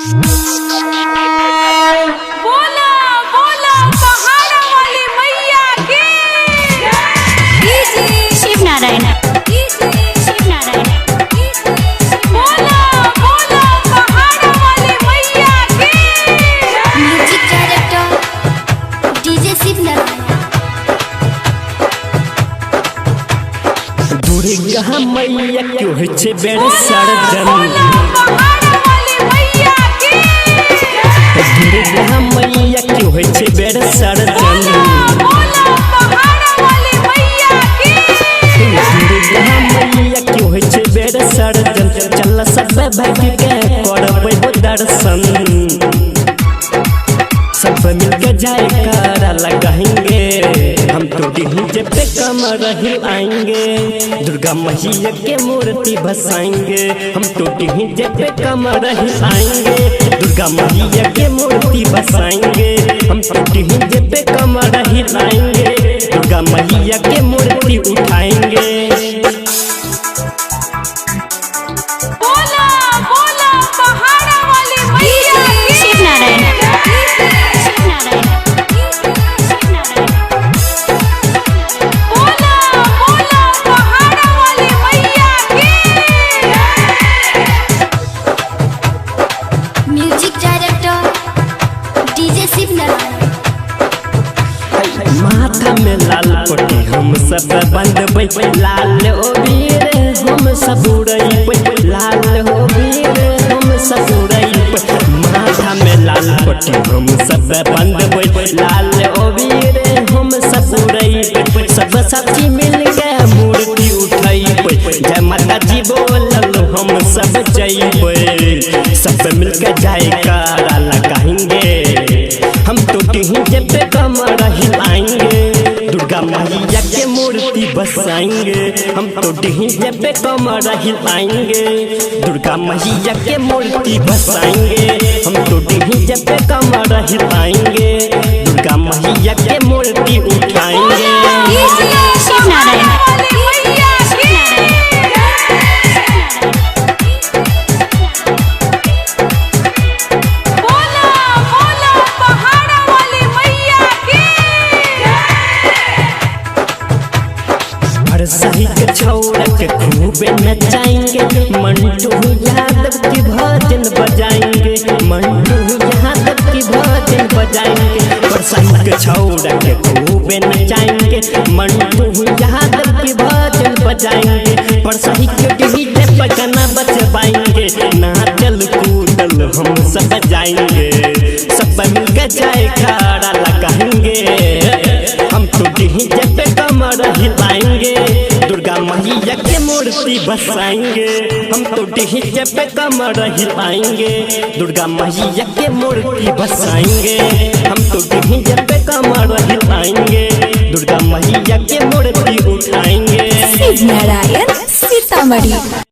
बोला बोला पहाड़ा वाली मैया की शिव नारायण बोला बोला पहाड़ा वाली मैया की music director DJ Shiv Narayan. Durga मैया क्यों है छे बेड़ सरजन पहाड़ा वाली मैया की दुर्गा मैया क्यों है छे बेड़ सरजन बोला पहाड़ा वाली मैया की दुर्गा मैया क्यों है छे बेड़ सरजन चल सब भाग के करबै दर्शन सब मिलके जाए कारा लगाएंगे हम तो डीजे पे कमर हिलाएंगे दुर्गा मैया के मूर्ति बसाएंगे हम तो डीजे पे कमर हिलाएंगे दुर्गा मैया के मूर्ति बसाएंगे हम तो डीजे पे कमर हिलाएंगे दुर्गा मैया के मूर्ति उठाएंगे। बोला बोला पहाड़ा वाली मैया की शिव नारायण बोला बोला पहाड़ा वाली मैया की music director DJ Shiv Narayan. माथा में लाल पट्टी हम सब बंधबै लाल ओ वीर हम सब उड़ैबै लाल ओ वीर हम सब उड़ैबै माथा में लाल पट्टी हम सब बंधबै लाल ओ वीर हम सब उड़ैबै सब साथी मिल के मूर्ति उठैबै जय माता जी बोलल हम सब जइबै सब मिल के जाए कारा लगाएंगे हम तो डीजे पे कमर हिलाएंगे दुर्गा मैया के मूर्ति बसाएंगे हम तो डीजे पे कमर हिलाएंगे दुर्गा मैया के मूर्ति बसाएंगे हम तो डीजे पे कमर हिलाएंगे दुर्गा मैया के मूर्ति उठाएंगे। शिव नारायण वाली मैया की बोला बोला पहाड़ा वाली मैया की हर सही के छौड़ा के खूबे नचाएंगे मंटू यादव की भजन बजाएंगे मंटू यादव की भजन बजाएंगे पर सही के छौड़ा के खूबे नचाएंगे मंटू यादव की भजन बजाएंगे पर सही के डीजे पर गाना बजवाएंगे नाचल कूदल हम सब जाएंगे सब मिलकर जाए खाड़ा लगाएंगे हम तो डीजे पे कमर हिलाएंगे दुर्गा मैया के मूर्ति बसाएंगे हम तो डीजे पे कमर हिलाएंगे दुर्गा मैया के मूर्ति बसाएंगे हम तो डीजे पे कमर हिलाएंगे दुर्गा मैया के मूर्ति उठाएंगे। शिव नारायण सीतामढ़ी।